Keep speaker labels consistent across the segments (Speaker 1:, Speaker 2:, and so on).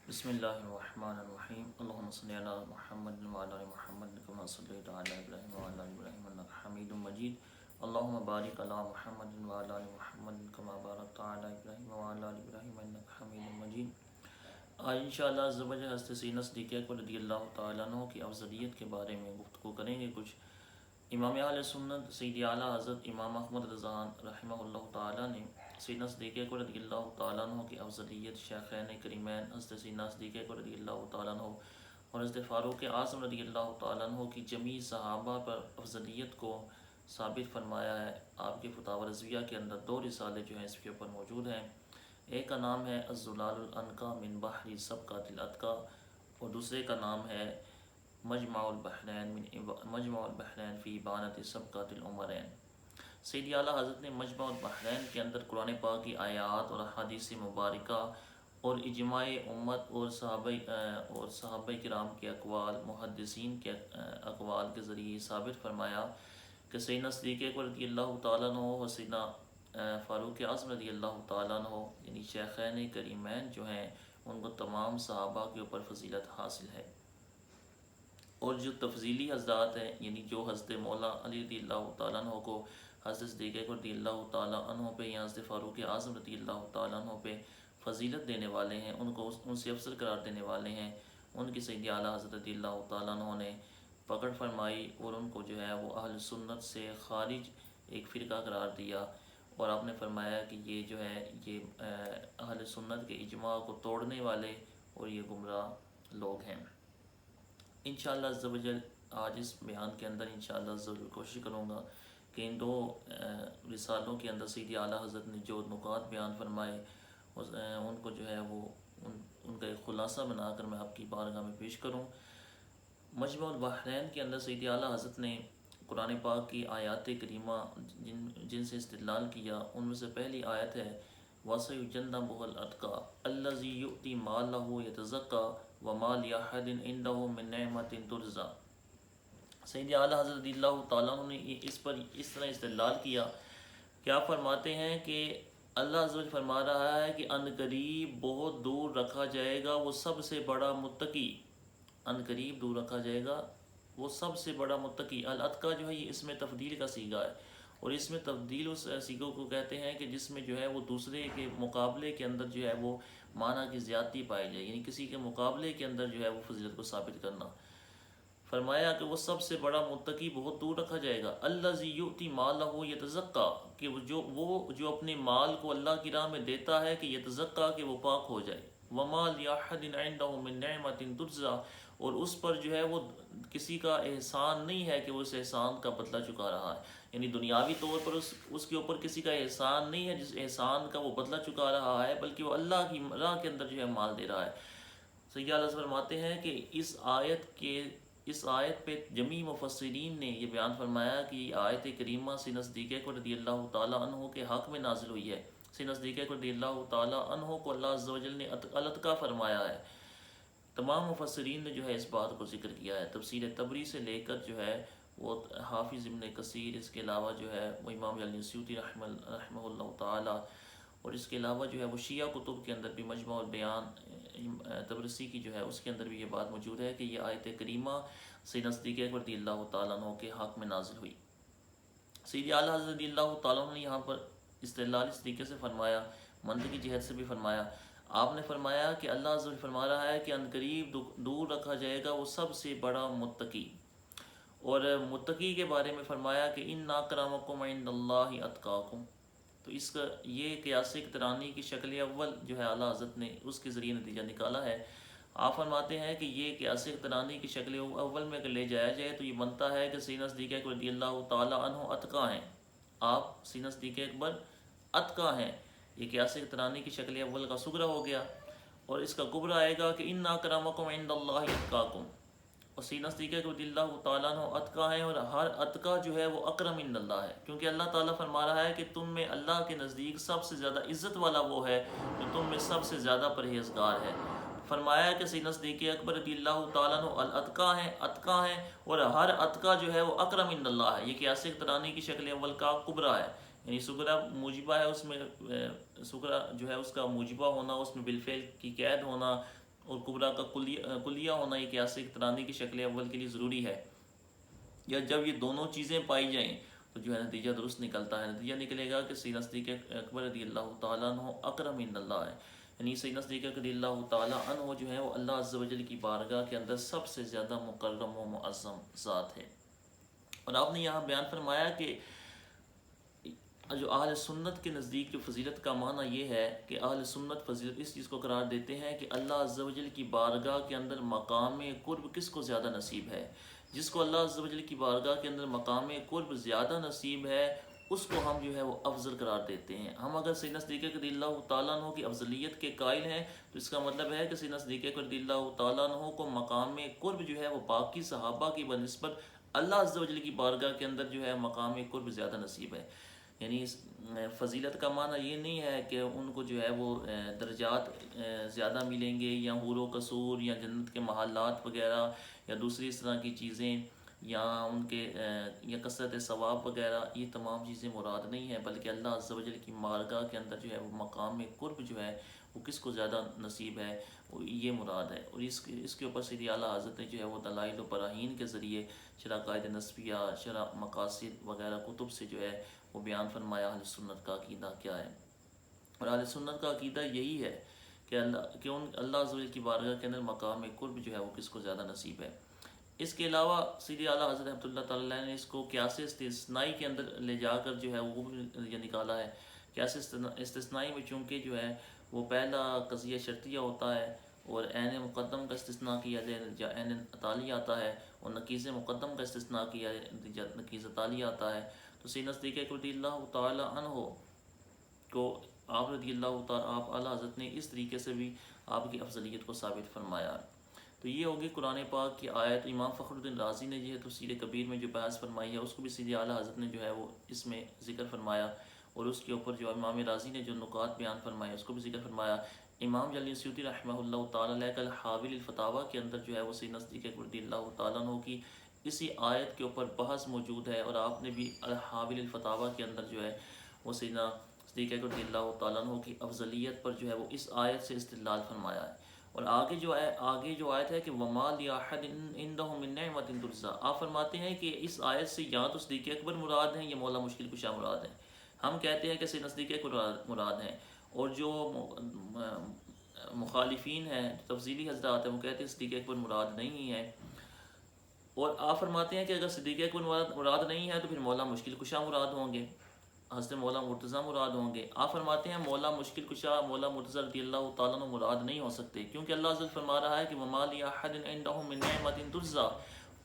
Speaker 1: بسم اللہ الرحمن الرحیم اللہم صلی علی محمد وعلی آل محمد کما صلیت علی ابراہیم وعلی آل ابراہیم انک حمید مجید اللہم بارک علی محمد وعلی آل محمد کما بارکت علی ابراہیم وعلی آل ابراہیم انک حمید مجید۔ آج انشاءاللہ عز و جل حضرت سیدنا صدیق اکبر رضی اللہ تعالیٰ عنہ کی افضلیت کے بارے میں گفتگو کریں گے کچھ۔ امام اہل سنت سید اعلیٰ حضرت امام احمد رضا رحمہ اللہ تعالیٰ نے سیدنا صدیق اکبر رضی اللہ تعالیٰ عنہ کی افضلیت شیخین کریمین حضرت سیدنا صدیق اکبر رضی اللہ تعالیٰ عنہ اور حضرت فاروق اعظم رضی اللہ تعالیٰ عنہ کی جمیع صحابہ پر افضلیت کو ثابت فرمایا ہے۔ آپ کے فتاوی رضویہ کے اندر دو رسالے جو ہیں اس کے اوپر موجود ہیں۔ ایک کا نام ہے الزلال العنقا من بحر سبقۃ الاتقا اور دوسرے کا نام ہے مجمع البحرین فی ابانۃ سبقۃ العمرین۔ سید اعلیٰ حضرت نے مجمع البحرین کے اندر قرآن پاک کی آیات اور احادیث مبارکہ اور اجماع امت اور صحابہ کرام کے اقوال، محدثین کے اقوال کے ذریعے ثابت فرمایا کہ سیدنا صدیق اکبر رضی اللہ تعالیٰ عنہ اور سیدنا فاروق اعظم رضی اللہ تعالیٰ عنہ یعنی شیخین کریمین جو ہیں ان کو تمام صحابہ کے اوپر فضیلت حاصل ہے۔ اور جو تفضیلی حضرات ہیں یعنی جو حضرت مولا علی رضی اللہ تعالیٰ عنہ کو حضرت صدیق اکبر رضی اللہ تعالیٰ عنہ پہ یا حضرت فاروق اعظم رضی اللہ تعالیٰ عنہ پہ فضیلت دینے والے ہیں، ان سے افضل قرار دینے والے ہیں، ان کی سید اعلیٰ حضرت رضی اللہ تعالیٰ عنہ نے پکڑ فرمائی اور ان کو جو ہے وہ اہل سنت سے خارج ایک فرقہ قرار دیا، اور آپ نے فرمایا کہ یہ جو ہے یہ اہل سنت کے اجماع کو توڑنے والے اور یہ گمراہ لوگ ہیں۔ انشاءاللہ عز و جل آج اس بیان کے اندر انشاءاللہ ضرور کوشش کروں گا کہ ان دو رسالوں کے اندر سید اعلیٰ حضرت نے جو نکات بیان فرمائے ان کو جو ہے وہ ان کا ایک خلاصہ بنا کر میں آپ کی بارگاہ میں پیش کروں۔ مجمع البحرین کے اندر سید اعلیٰ حضرت نے قرآن پاک کی آیات کریمہ جن سے استدلال کیا، ان میں سے پہلی آیت ہے وَسَيُجَنَّبُهَا الْأَتْقَى الَّذِي يُؤْتِي مَالَهُ يَتَزَكَّى وَمَا لِأَحَدٍ عِندَهُ مِن نِعْمَةٍ تُجْزَىٰ۔ سید اعلیٰ حضرت رضی اللہ تعالیٰ عنہ نے اس پر اس طرح استدلال کیا، کیا فرماتے ہیں کہ اللہ عز و جل فرما رہا ہے کہ ان قریب بہت دور رکھا جائے گا وہ سب سے بڑا متقی، ان قریب دور رکھا جائے گا وہ سب سے بڑا متقی۔ الاتقا جو ہے یہ اس میں تفضیل کا صیغہ ہے، اور اس میں تفضیل اس صیغوں کو کہتے ہیں کہ جس میں جو ہے وہ دوسرے کے مقابلے کے اندر جو ہے وہ معنی کی زیادتی پائی جائے، یعنی کسی کے مقابلے کے اندر جو ہے وہ فضیلت کو ثابت کرنا۔ فرمایا کہ وہ سب سے بڑا متقی بہت دور رکھا جائے گا، الذی یؤتی مالہ یتزکا، کہ وہ جو اپنے مال کو اللہ کی راہ میں دیتا ہے کہ یتزکا کہ وہ پاک ہو جائے، وما لأحد عنده من نعمۃ تجزیٰ، اور اس پر جو ہے وہ کسی کا احسان نہیں ہے کہ وہ اس احسان کا بدلہ چکا رہا ہے، یعنی دنیاوی طور پر اس کے اوپر کسی کا احسان نہیں ہے جس احسان کا وہ بدلہ چکا رہا ہے، بلکہ وہ اللہ کی راہ کے اندر جو ہے مال دے رہا ہے۔ سید اعلیٰ فرماتے ہیں کہ اس آیت پہ جمیع مفسرین نے یہ بیان فرمایا کہ یہ آیت کریمہ سیدنا صدیق اکبر رضی اللہ تعالیٰ عنہ کے حق میں نازل ہوئی ہے۔ سیدنا صدیق اکبر رضی اللہ تعالیٰ عنہ کو اللہ عز و جل نے الاتقا فرمایا ہے۔ تمام مفسرین نے جو ہے اس بات کو ذکر کیا ہے، تفسیر طبری سے لے کر جو ہے وہ حافظ ابن کثیر، اس کے علاوہ جو ہے وہ امام جلال سیوطی رحمہ اللہ تعالیٰ، اور اس کے علاوہ جو ہے وہ شیعہ کتب کے اندر بھی مجمع البیان تبرسی کی جو ہے اس کے اندر بھی یہ بات موجود ہے کہ یہ آیت کریمہ سیدنا صدیق اکبر رضی اللہ تعالیٰ عنہ کے حق میں نازل ہوئی۔ سید اعلیٰ حضرت رضی اللہ تعالیٰ عنہ نے یہاں پر استدلال اس طریقے سے فرمایا، منطقی جہت سے بھی فرمایا۔ آپ نے فرمایا کہ اللہ عز و جل فرما رہا ہے کہ ان قریب دور رکھا جائے گا وہ سب سے بڑا متقی، اور متقی کے بارے میں فرمایا کہ ان اکرمکم عند اللہ اتقاکم، تو اس کا یہ قیاس اقترانی کی شکل اول جو ہے اعلیٰ حضرت نے اس کے ذریعے نتیجہ نکالا ہے۔ آپ فرماتے ہیں کہ یہ قیاس اقترانی کی شکل اول میں اگر لے جایا جائے تو یہ بنتا ہے کہ سیدنا صدیق اکبر رضی اللہ تعالیٰ عنہ اتقا ہیں، آپ سیدنا صدیق اکبر اتقا ہیں، یہ قیاس اقترانی کی شکل اول کا صغرا ہو گیا، اور اس کا کبرا آئے گا کہ ان اکرمکم عند اللہ اتقاکم، اور سیدنا صدیق اکبر رضی اللہ تعالیٰ عنہ اتقا ہیں، اور ہر اتقا جو ہے وہ اکرم عند اللہ ہے، کیونکہ اللہ تعالیٰ فرما رہا ہے کہ تم میں اللہ کے نزدیک سب سے زیادہ عزت والا وہ ہے جو تم میں سب سے زیادہ پرہیزگار ہے۔ فرمایا کہ سیدنا صدیق اکبر رضی اللہ تعالیٰ عنہ الاتقا ہیں، اور ہر اتقا جو ہے وہ اکرم عند اللہ ہے، یہ قیاس اقترانی کی شکل اول کا کبرا ہے، یعنی صغرا موجبہ ہے، اس میں صغرا جو ہے اس کا موجبہ ہونا، اس میں بالفعل کی قید ہونا، اور کبریٰ کا کلیہ ہونا یہ قیاس اقترانی کی شکل اول کے لیے ضروری ہے، یا جب یہ دونوں چیزیں پائی جائیں تو جو ہے نتیجہ درست نکلتا ہے۔ نتیجہ نکلے گا کہ سیدنا صدیق اکبر رضی اللہ تعالیٰ عنہ اکرم عند اللہ ہے، یعنی سیدنا صدیق اکبر رضی اللہ تعالیٰ عنہ جو ہے وہ اللہ عز و جل کی بارگاہ کے اندر سب سے زیادہ مکرم و معظم ذات ہے۔ اور آپ نے یہاں بیان فرمایا کہ جو اہل سنت کے نزدیک جو فضیلت کا معنی یہ ہے کہ اہل سنت فضیلت اس چیز کو قرار دیتے ہیں کہ اللہ عز و جل کی بارگاہ کے اندر مقام قرب کس کو زیادہ نصیب ہے۔ جس کو اللہ عز و جل کی بارگاہ کے اندر مقام قرب زیادہ نصیب ہے اس کو ہم جو ہے وہ افضل قرار دیتے ہیں۔ ہم اگر سیدنا صدیق رضی اللہ تعالیٰ عنہ کی افضلیت کے قائل ہیں تو اس کا مطلب ہے کہ سیدنا صدیق رضی اللہ تعالیٰ عنہ کو مقام قرب جو ہے وہ باقی صحابہ کی بنسبت اللہ عز و جل کی بارگاہ کے اندر جو ہے مقام قرب زیادہ نصیب ہے۔ یعنی فضیلت کا معنی یہ نہیں ہے کہ ان کو جو ہے وہ درجات زیادہ ملیں گے یا حور و قصور یا جنت کے محلات وغیرہ یا دوسری اس طرح کی چیزیں یا ان کے یا کثرت ثواب وغیرہ، یہ تمام چیزیں مراد نہیں ہیں، بلکہ اللہ عز و جل کی بارگاہ کے اندر جو ہے وہ مقام قرب جو ہے وہ کس کو زیادہ نصیب ہے وہ یہ مراد ہے۔ اور اس کے اوپر سیدی اعلیٰ حضرت نے جو ہے وہ دلائل و براہین کے ذریعے شرح قائد نسبیہ، شرح مقاصد وغیرہ کتب سے جو ہے وہ بیان فرمایا اہل سنت کا عقیدہ کیا ہے۔ اور اہل سنت کا عقیدہ یہی ہے کہ اللہ عز و جل کی بارگاہ کے اندر مقام قرب جو ہے وہ کس کو زیادہ نصیب ہے۔ اس کے علاوہ سیدی اعلیٰ حضرت رحمۃ اللہ تعالیٰ نے اس کو قیاس استثنائی کے اندر لے جا کر جو ہے وہ یہ نکالا ہے۔ قیاس استثنائی میں چونکہ جو ہے وہ پہلا قضیہ شرطیہ ہوتا ہے اور عین مقدم کا استثناء کیا جائے یا عین تعالی آتا ہے، اور نقیض مقدم کا استثناء کیا جائے نقیض تعالی آتا ہے، تو سیدنا صدیق اکبر رضی اللہ تعالیٰ عنہ کو آپ رضی اللہ تعالیٰ آپ اعلیٰ حضرت نے اس طریقے سے بھی آپ کی افضلیت کو ثابت فرمایا۔ تو یہ ہوگی قرآن پاک کی آیت۔ امام فخر الدین رازی نے جو ہے تفسیر کبیر میں جو بحث فرمائی ہے اس کو بھی سیدی اعلیٰ حضرت نے جو ہے وہ اس میں ذکر فرمایا، اور اس کے اوپر جو امام رازی نے جو نکات بیان فرمائے اس کو بھی ذکر فرمایا۔ امام جلالی سیوطی رحمہ اللہ تعالیٰ علیہ کا الحاوی الفتاویٰ کے اندر جو ہے وہ سیدنا صدیق اکبر رضی اللہ تعالیٰ عنہ کی اسی آیت کے اوپر بحث موجود ہے، اور آپ نے بھی الحاوی الفتاویٰ کے اندر جو ہے وہ سیدنا صدیق اکبر رضی اللہ تعالیٰ عنہ کی افضلیت پر جو ہے وہ اس آیت سے استدلال فرمایا ہے۔ اور آگے جو آیت ہے کہ وَمَا لِأَحَدٍ عِندَهُ مِن نِعْمَةٍ تُجْزَىٰ، آپ فرماتے ہیں کہ اس آیت سے یا تو صدیق اکبر مراد ہیں یا مولا مشکل کشا مراد ہیں۔ ہم کہتے ہیں کہ سیدنا صدیق اکبر مراد ہیں، اور جو مخالفین ہیں تفضیلی حضرات ہیں وہ کہتے ہیں صدیق اکبر مراد نہیں ہے۔ اور آپ فرماتے ہیں کہ اگر صدیق اکبر مراد نہیں ہے تو پھر مولا مشکل کشا مراد ہوں گے، حضرت مولا مرتضیٰ مراد ہوں گے۔ آپ فرماتے ہیں مولا مشکل کشا مولا مرتضیٰ رضی اللہ تعالیٰ عنہ مراد نہیں ہو سکتے، کیونکہ اللہ عز و جل فرما رہا ہے کہ وَمَا لِأَحَدٍ عِندَهُ مِن نِعْمَةٍ تُجْزَىٰ،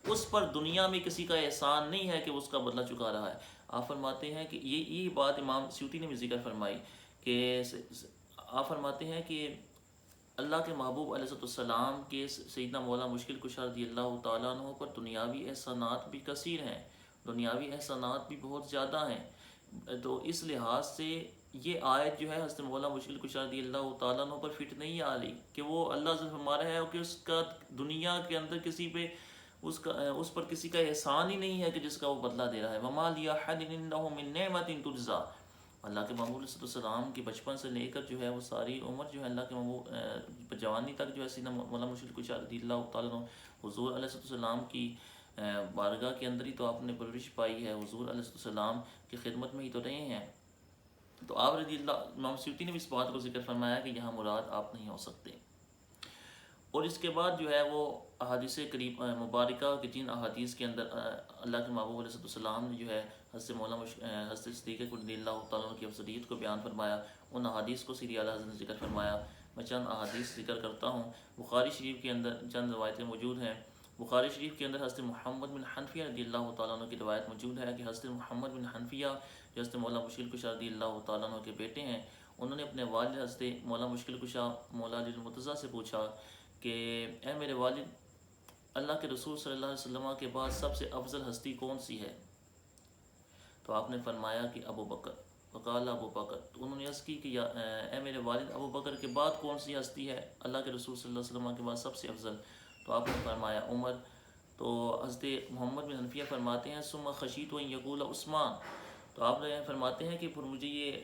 Speaker 1: اس پر دنیا میں کسی کا احسان نہیں ہے کہ اس کا بدلہ چکا رہا ہے۔ آپ فرماتے ہیں کہ یہ بات امام سیوطی نے بھی ذکر فرمائی کہ آپ فرماتے ہیں کہ اللہ کے محبوب علیہ السلام کے سیدنا مولا مشکل کشا رضی اللہ تعالیٰ عنہ پر دنیاوی احسانات بھی کثیر ہیں، دنیاوی احسانات بھی بہت زیادہ ہیں۔ تو اس لحاظ سے یہ آیت جو ہے حضرت مولا مشکل کشا رضی اللہ تعالیٰ عنہ پر فٹ نہیں آ رہی کہ وہ اللہ سے فرما رہا ہے کہ اس کا دنیا کے اندر کسی پہ اس پر کسی کا احسان ہی نہیں ہے کہ جس کا وہ بدلہ دے رہا ہے۔ وَمَا لِأَحَدٍ عِندَهُ مِن نِعْمَةٍ تُجْزَىٰ، اللہ کے محبوب علیہ السلام کی بچپن سے لے کر جو ہے وہ ساری عمر جو ہے اللہ کے محبوب جوانی تک جو ہے سیدنا مولا مشکل کشا رضی اللہ تعالیٰ عنہ حضور علیہ السلام کی بارگاہ کے اندر ہی تو آپ نے پرورش پائی ہے، حضور علیہ السلام کی خدمت میں ہی تو رہے ہیں۔ تو آپ رضی اللہ امام سیوطی نے بھی اس بات کو ذکر فرمایا کہ یہاں مراد آپ نہیں ہو سکتے۔ اور اس کے بعد جو ہے وہ احادیث قریب مبارکہ کے جن احادیث کے اندر اللہ کے محبوب علیہ السلام نے جو ہے حضرت صدیق اکبر رضی اللہ تعالیٰ عنہ کی افضلیت کو بیان فرمایا، ان احادیث کو سیدی اعلیٰ حضرت نے ذکر فرمایا۔ میں چند احادیث ذکر کرتا ہوں۔ بخاری شریف کے اندر چند روایتیں موجود ہیں۔ بخاری شریف کے اندر حضرت محمد بن حنفیہ رضی اللہ تعالیٰ عنہ کی روایت موجود ہے کہ حضرت محمد بن حنفیہ جو حضرت مولا مشکل کشا رضی اللہ تعالیٰ عنہ کے بیٹے ہیں، انہوں نے اپنے والد حضرت مولا مشکل کشا مولا علی المرتضیٰ سے پوچھا کہ اے میرے والد، اللہ کے رسول صلی اللہ علیہ وسلم کے بعد سب سے افضل ہستی کون سی ہے؟ تو آپ نے فرمایا کہ ابو بکر، وقال ابو بکر، تو انہوں نے عرض کی کہ اے میرے والد، ابو بکر کے بعد کون سی ہستی ہے اللہ کے رسول صلی اللہ علیہ وسلم کے بعد سب سے افضل؟ تو آپ نے فرمایا عمر۔ تو حضرت محمد بن حنفیہ فرماتے ہیں ثم خشیت ان یقول عثمان، تو آپ نے فرماتے ہیں کہ پھر مجھے یہ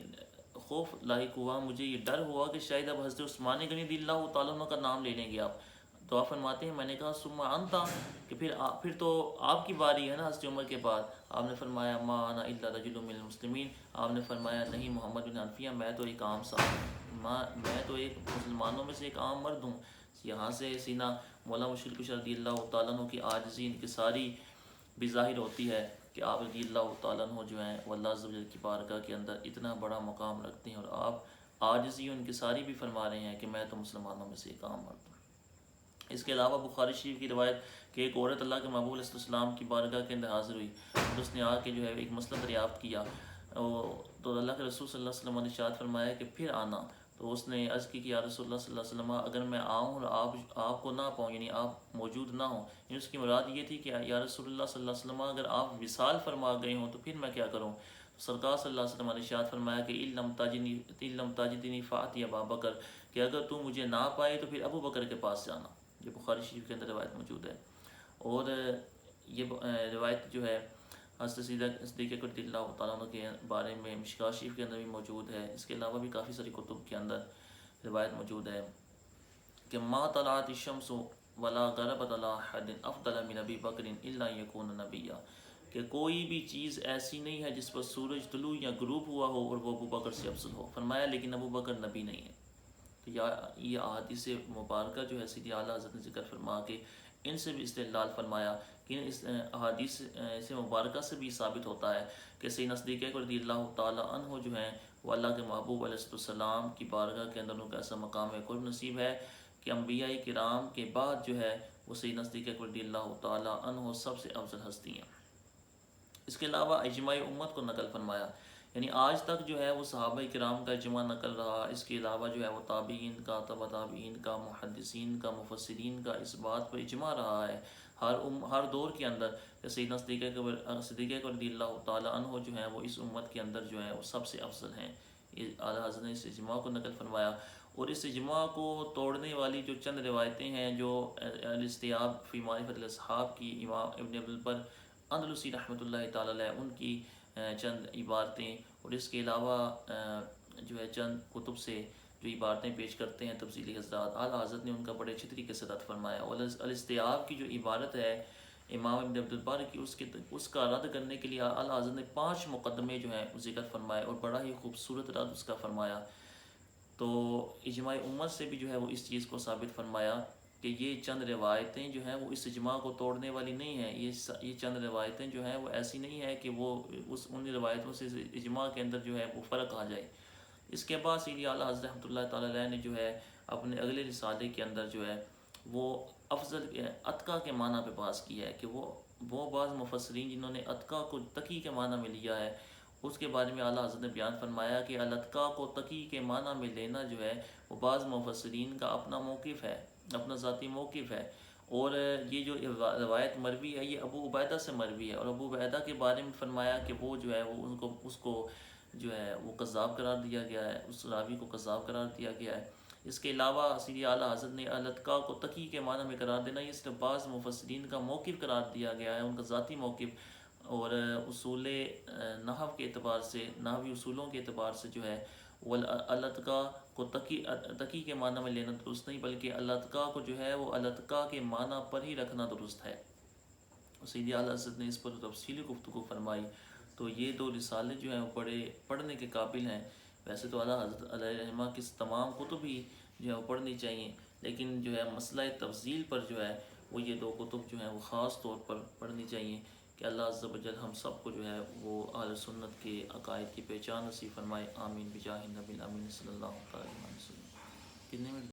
Speaker 1: خوف لاحق ہوا، مجھے یہ ڈر ہوا کہ شاید اب حضرت عثمان غنی رضی اللہ تعالیٰ عنہ کا نام لے لیں گے آپ۔ تو آپ فرماتے ہیں میں نے کہا ثم انت، کہ پھر تو آپ کی باری ہے نا حضرت عمر کے بعد۔ آپ نے فرمایا ما انا الا رجل من المسلمین، آپ نے فرمایا نہیں محمد بن حنفیہ، میں تو ایک عام صاحب، میں تو ایک مسلمانوں میں سے ایک عام مرد ہوں۔ یہاں سے سینہ مولا مشکل کشا رضی اللہ تعالیٰ عنہ کی عاجزی انکساری بھی ظاہر ہوتی ہے کہ آپ رضی اللہ تعالیٰ عنہ جو ہیں وہ اللہ عز و جل کی بارگاہ کے اندر اتنا بڑا مقام رکھتے ہیں، اور آپ عاجزی و انکساری بھی فرما رہے ہیں کہ میں تو مسلمانوں میں سے ایک عام مرد ہوں۔ اس کے علاوہ بخاری شریف کی روایت کہ ایک عورت اللہ کے محبوب علیہ السلام کی بارگاہ کے اندر حاضر ہوئی اور اس نے آ کے جو ہے ایک مسئلہ دریافت کیا، تو اللہ کے رسول صلی اللہ علیہ وسلم نے ارشاد فرمایا کہ پھر آنا۔ تو اس نے عرض کی کہ یا رسول اللہ صلی اللہ علیہ وسلم اگر میں آؤں اور آپ کو نہ پاؤں، یعنی آپ موجود نہ ہوں، یعنی اس کی مراد یہ تھی کہ یا رسول اللہ صلی اللہ علیہ وسلم اگر آپ وصال فرما گئے ہوں تو پھر میں کیا کروں؟ سرکار صلی اللہ علیہ وسلم نے ارشاد فرمایا کہ ان لم تجدنی فاتی ابا بکر، کہ اگر تو مجھے نہ پائے تو پھر ابو بکر کے پاس جانا۔ یہ بخاری شریف کے اندر روایت موجود ہے، اور یہ روایت جو ہے حضرت صدیق اکبر رضی اللہ تعالیٰ عنہ کے بارے میں مشکوٰۃ شریف کے اندر بھی موجود ہے۔ اس کے علاوہ بھی کافی ساری کتب کے اندر روایت موجود ہے کہ ما طلعت الشمس ولا غربت علی احد افضل من ابی بکر الا یکون نبیا، کہ کوئی بھی چیز ایسی نہیں ہے جس پر سورج طلوع یا غروب ہوا ہو اور وہ ابو بکر سے افضل ہو، فرمایا لیکن ابو بکر نبی نہیں ہے۔ تو یہ احادیث مبارکہ جو ہے سیدی اعلیٰ حضرت نے ذکر فرما کے ان سے بھی استدلال فرمایا کہ اس احادیث سے مبارکہ سے بھی ثابت ہوتا ہے کہ سیدنا صدیق اکبر رضی اللہ تعالیٰ عنہ جو ہیں وہ اللہ کے محبوب علیہ السلام کی بارگاہ کے اندر ان کا ایسا مقام قرب نصیب ہے کہ انبیاء کرام کے بعد جو ہے وہ سیدنا صدیق اکبر رضی اللہ تعالیٰ عنہ سب سے افضل ہستی ہیں۔ اس کے علاوہ اجماع امت کو نقل فرمایا، یعنی آج تک جو ہے وہ صحابہ کرام کا اجماع نقل رہا۔ اس کے علاوہ جو ہے وہ تابعین کا، تبع تابعین کا، محدثین کا، مفسرین کا اس بات پر اجماع رہا ہے ہر دور کے اندر کہ سیدنا صدیق اکبر رضی اللہ تعالیٰ عنہ جو ہیں وہ اس امت کے اندر جو ہے وہ سب سے افضل ہیں۔ اعلیٰ حضرت نے اس اجماع کو نقل فرمایا، اور اس اجماع کو توڑنے والی جو چند روایتیں ہیں جو الاستیاب فی معرفت الاصحاب کی امام ابن عبدالبر اندلسی رحمۃ اللہ تعالیٰ علیہ ان کی چند عبارتیں، اور اس کے علاوہ جو ہے چند کتب سے جو عبارتیں پیش کرتے ہیں تفصیلی حضرات، اعلیٰ حضرت نے ان کا بڑے اچھی طریقے سے رد فرمایا۔ اور الاستیاب کی جو عبارت ہے امام ابن عبدالبر کی، اس کا رد کرنے کے لیے اعلیٰ حضرت نے 5 مقدمے جو ہیں ذکر فرمائے اور بڑا ہی خوبصورت رد اس کا فرمایا۔ تو اجماع امت سے بھی جو ہے وہ اس چیز کو ثابت فرمایا کہ یہ چند روایتیں جو ہیں وہ اس اجماع کو توڑنے والی نہیں ہیں، یہ چند روایتیں جو ہیں وہ ایسی نہیں ہے کہ وہ ان روایتوں سے اجماع کے اندر جو ہے وہ فرق آ جائے۔ اس کے بعد سیدی اعلیٰ حضرت رحمۃ اللہ تعالیٰ علیہ نے جو ہے اپنے اگلے رسالے کے اندر جو ہے وہ افضل اتقیٰ کے معنی پہ بحث کیا ہے کہ وہ بعض مفسرین جنہوں نے اتقیٰ کو تقی کے معنی میں لیا ہے، اس کے بارے میں اعلیٰ حضرت نے بیان فرمایا کہ الاتقاء کو تقی کے معنی میں لینا جو ہے وہ بعض مفسرین کا اپنا موقف ہے، اپنا ذاتی موقف ہے، اور یہ جو روایت مروی ہے یہ ابو عبیدہ سے مروی ہے، اور ابو عبیدہ کے بارے میں فرمایا کہ وہ جو ہے وہ اس کو جو ہے وہ کذاب قرار دیا گیا ہے، اس راوی کو کذاب قرار دیا گیا ہے۔ اس کے علاوہ سیدی اعلیٰ حضرت نے الاتقاء کو تقی کے معنی میں قرار دینا یہ صرف بعض مفسرین کا موقف قرار دیا گیا ہے، ان کا ذاتی موقف، اور اصول نحو کے اعتبار سے، نحوی اصولوں کے اعتبار سے جو ہے وہ الاتقاء کو تقی کے معنی میں لینا درست نہیں، بلکہ الاتقاء کو جو ہے وہ الاتقاء کے معنی پر ہی رکھنا درست ہے۔ سیدی اعلیٰ حضرت نے اس پر تفصیلی گفتگو فرمائی۔ تو یہ 2 رسالے جو ہیں وہ پڑھنے کے قابل ہیں۔ ویسے تو اعلیٰ حضرت علیہ رحمہ کی تمام کتب ہی جو ہے وہ پڑھنی چاہیے، لیکن جو ہے مسئلہ تفضیل پر جو ہے وہ یہ 2 کتب جو ہیں وہ خاص طور پر پڑھنی چاہیے کہ اللہ عز و جل ہم سب کو جو ہے وہ اہل سنت کے عقائد کی پہچان نصیب فرمائے۔ آمین بجاہ نبی الامین صلی اللہ علیہ وسلم۔ کتنے منٹ